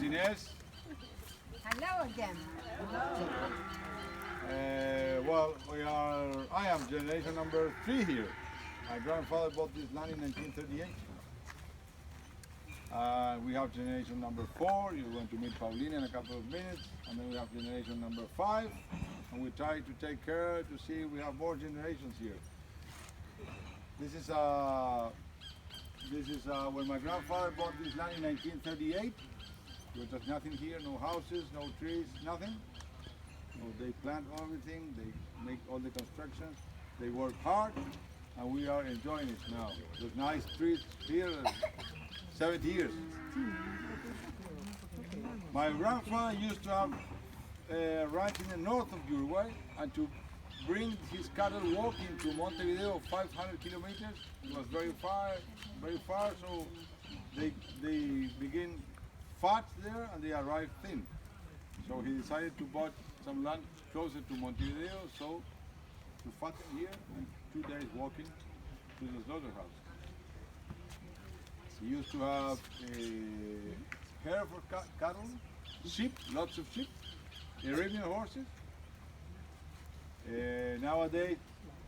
Inés. Hello again. Well, I am generation number 3 here. My grandfather bought this land in 1938. We have generation number 4. You're going to meet Paulina in a couple of minutes. And then we have generation number 5. And we try to take care to see we have more generations here. This is when my grandfather bought this land in 1938. There was nothing here, no houses, no trees, nothing. So they plant everything, they make all the constructions, they work hard, and we are enjoying it now. There's nice trees here, 70 years. My grandfather used to have a ranch in the north of Uruguay, and to bring his cattle walking to Montevideo, 500 kilometers, it was very far, so they begin fat there and they arrive thin. So he decided to buy some land closer to Montevideo, so to fatten here and 2 days walking to the slaughterhouse. He used to have a Hereford cattle, sheep, lots of sheep, Arabian horses. Nowadays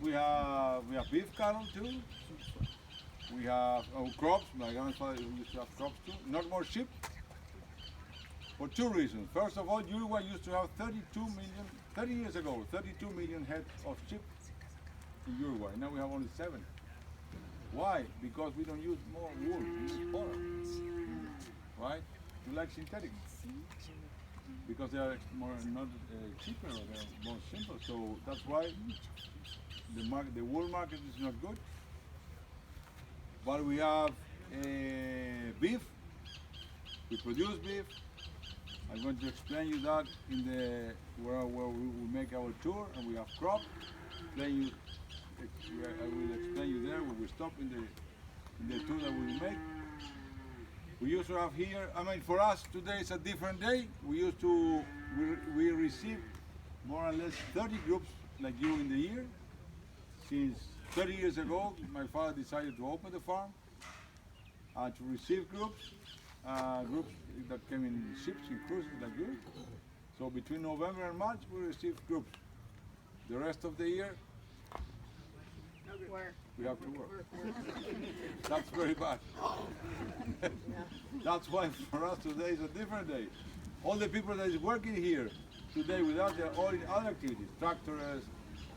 we have beef cattle too. We have crops. My grandfather used to have crops too. Not more sheep. For 2 reasons. First of all, Uruguay used to have 30 years ago, 32 million head of sheep in Uruguay. Now we have only 7. Why? Because we don't use more wool, we use fodder. Right? We like synthetics. Because they are not cheaper, they're more simple. So that's why the wool market is not good. But we have beef. We produce beef. I'm going to explain you that in where we make our tour, and we have crop. I will explain you there when we stop in the tour that we make. We used to have here, for us today is a different day. We receive more or less 30 groups like you in the year. Since 30 years ago, my father decided to open the farm and to receive groups that came in ships, in cruises like you. So between November and March, we receive groups. The rest of the year, we have to work. That's very bad. That's why for us today is a different day. All the people that is working here today without their all other activities, tractors,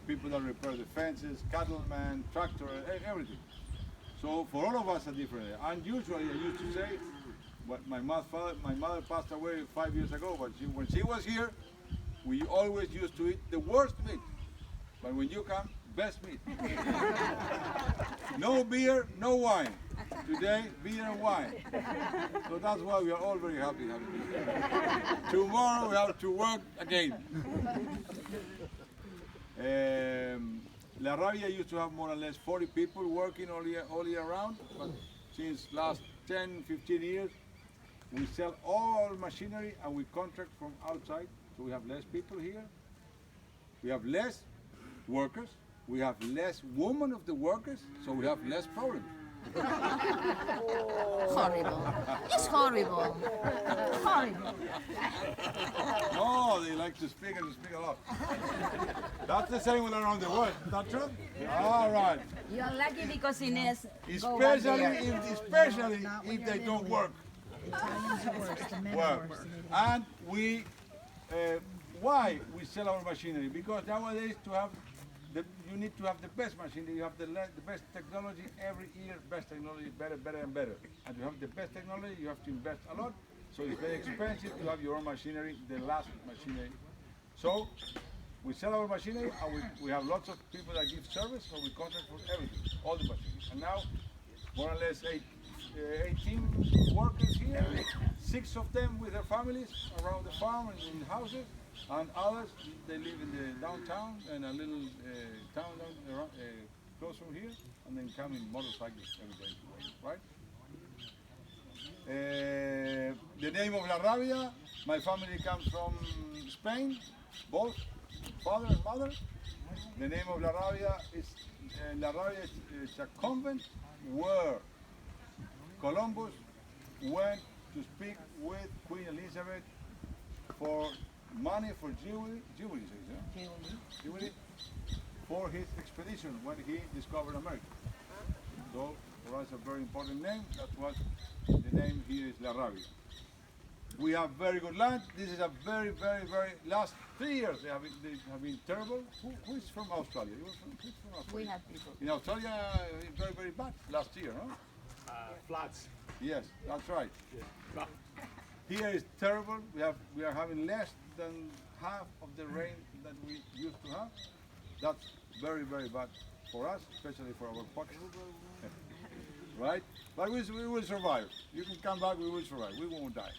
people that repair the fences, cattlemen, tractors, everything. So for all of us a different day. And usually I used to say, my mother passed away 5 years ago, but when she was here, we always used to eat the worst meat. But when you come, best meat. No beer, no wine. Today, beer and wine. So that's why we are all very happy having it. Tomorrow we have to work again. La Rabida used to have more or less 40 people working all year round, but since last 10, 15 years, we sell all machinery and we contract from outside, so we have less people here. We have less workers. We have less women of the workers, so we have less problems. Horrible. It's horrible. Horrible. No, they like to speak and to speak a lot. That's the same all around the world. Is that true? All right. You're lucky because Inés Especially if they don't work. Well, and we, why we sell our machinery? Because nowadays you need to have the best machinery, you have the best technology every year, best technology, better and better. And to have the best technology, you have to invest a lot. So it's very expensive to have your own machinery, the last machinery. So we sell our machinery and we have lots of people that give service, so we contract for everything, all the machinery. And now, more or less 18 workers here, 6 of them with their families around the farm and in houses. And others, they live in the downtown and a little town down, close from here, and then come in motorcycles every day to work, right? The name of La Rabida, my family comes from Spain, both father and mother. The name of La Rabida is a convent where Columbus went to speak with Queen Queen Elizabeth for money for jewelry, for his expedition when he discovered America. So for us a very important name. That's what the name here is La Rabida. We have very good land. This is a very last 3 years they have been terrible. Who is from Australia? Who's from Australia? We have people. In Australia, very bad last year, no? Floods. Yes, that's right. Yeah. Here is terrible. We are having less than half of the rain that we used to have. That's very bad for us, especially for our pocket. Right? But we will survive. You can come back, we will survive. We won't die.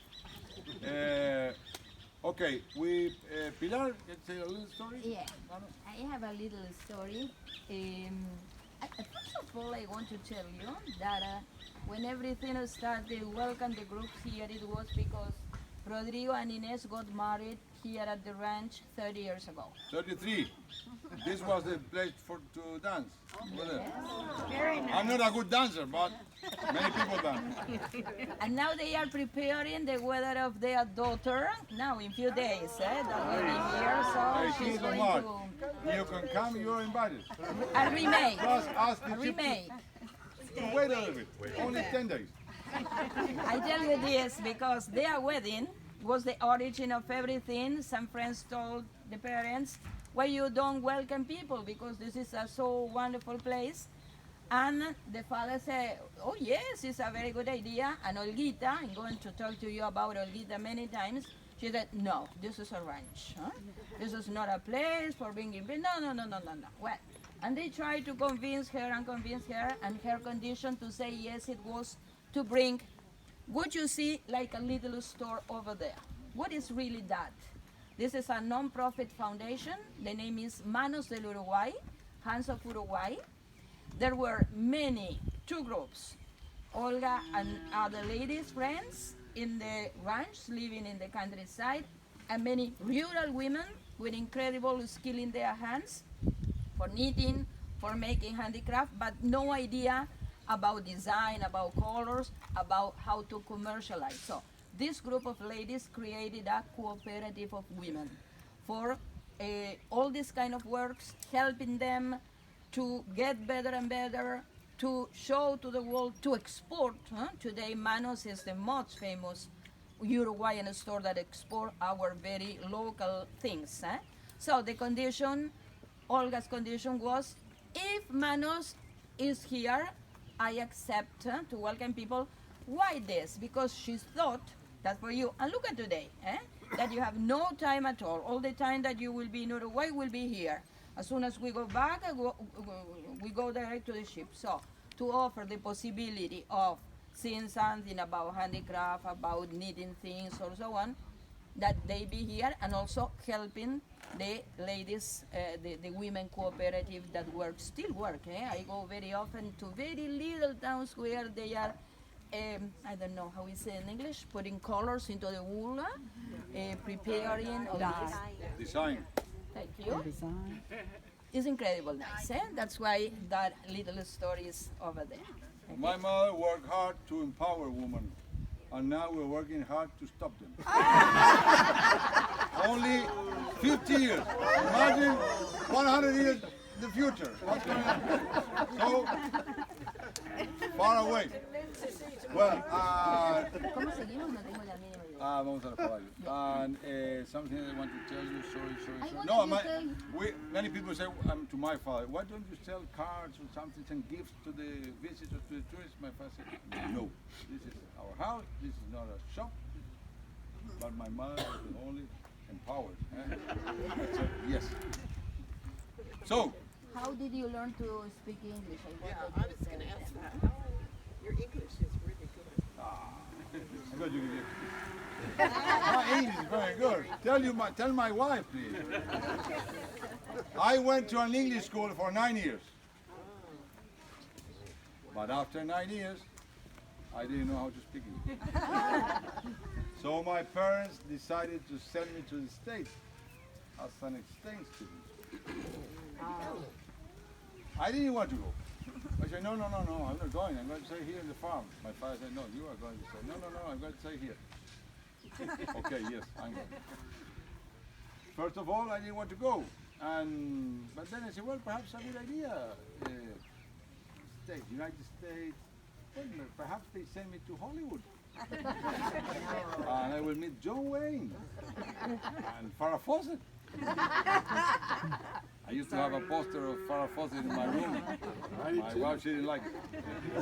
Okay, Pilar, can you tell a little story? Yeah, I have a little story. First of all, I want to tell you that when everything started, welcome the group here, it was because Rodrigo and Ines got married here at the ranch 30 years ago. 33. This was the place to dance. Very nice. I'm not a good dancer, but many people dance. And now they are preparing the wedding of their daughter. Now in few days, that will be here. So she's 18th of going March. to. You can come, you're invited. A remake. Just ask the A gypsy remake. to wait a little bit. Only 10 days. I tell you this because their wedding was the origin of everything. Some friends told the parents, why you don't welcome people, because this is a so wonderful place. And the father said, oh yes, it's a very good idea. And Olguita, I'm going to talk to you about Olguita many times. She said, no, this is a ranch. Huh? This is not a place for bringing people. No. Well, and they tried to convince her, and her condition to say yes, it was to bring what you see like a little store over there. What is really that? This is a non-profit foundation. The name is Manos del Uruguay, Hands of Uruguay. There were two groups, Olga and other ladies, friends in the ranch, living in the countryside, and many rural women with incredible skill in their hands for knitting, for making handicraft, but no idea about design, about colors, about how to commercialize. So this group of ladies created a cooperative of women for all these kind of works, helping them to get better and better, to show to the world, to export. Today, Manos is the most famous Uruguayan store that export our very local things. So the condition, Olga's condition was, if Manos is here, I accept to welcome people. Why this? Because she thought that for you, and look at today, that you have no time at all. All the time that you will be in Uruguay will be here. As soon as we go back, we go direct to the ship. So to offer the possibility of seeing something about handicraft, about knitting things or so on, that they be here, and also helping the ladies, the women cooperative that still work. I go very often to very little towns where they are, I don't know how we say in English, putting colors into the wool, preparing all this. Design. Thank you. It's incredible nice. That's why that little story is over there. Okay. My mother worked hard to empower women, and now we're working hard to stop them. Only 50 years. Imagine 100 years in the future. What's going on? So far away. Well, ¿Cómo seguimos? No tengo la mínima idea. vamos a caballo. And something I want to tell you. Sorry. want No, you to tell- many people say to my father, why don't you sell cards or something, send gifts to the visitors, to the tourists? My father said, no, this is our house, this is not a shop. But my mother was the only empowered. I said, yes. So, How did you learn to speak English? I was going to ask that. Your English is really good. I got you can get. My English is very good. Tell my wife, please. I went to an English school for 9 years. But after 9 years, I didn't know how to speak English. So my parents decided to send me to the States as an exchange student. I didn't want to go. I said, no, I'm not going. I'm going to stay here in the farm. My father said, no, you are going to stay. No, I'm going to stay here. Okay, yes, I'm going. First of all, I didn't want to go, but then I said, well, perhaps a good idea. United States. Well, perhaps they send me to Hollywood, and I will meet John Wayne and Farrah Fawcett. I used to have a poster of Farrah Fawcett in my room. My wife, she didn't like it.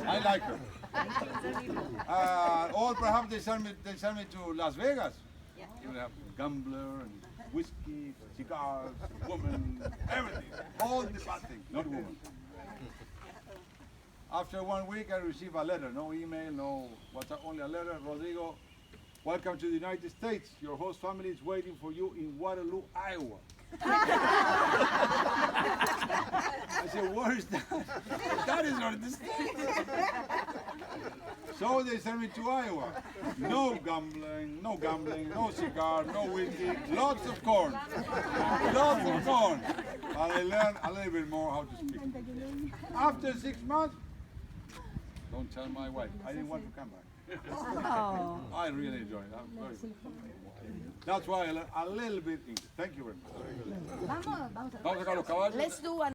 I like her. Or perhaps they send me to Las Vegas. You will have gambler and whiskey, cigars, women, everything. All the bad things, not women. After 1 week, I received a letter. No email, no WhatsApp, only a letter. Rodrigo, welcome to the United States. Your host family is waiting for you in Waterloo, Iowa. I said, where is that? That is not the States. So they sent me to Iowa. No gambling, no cigar, no whiskey, lots of corn. Lots of corn. And I learned a little bit more how to speak. After 6 months, don't tell my wife, I didn't want to come back. Oh. I really enjoyed it. I'm very good. That's why I learned a little bit English. Thank you very much. Vamos, vamos. Vamos a sacar los caballos. Let's do one.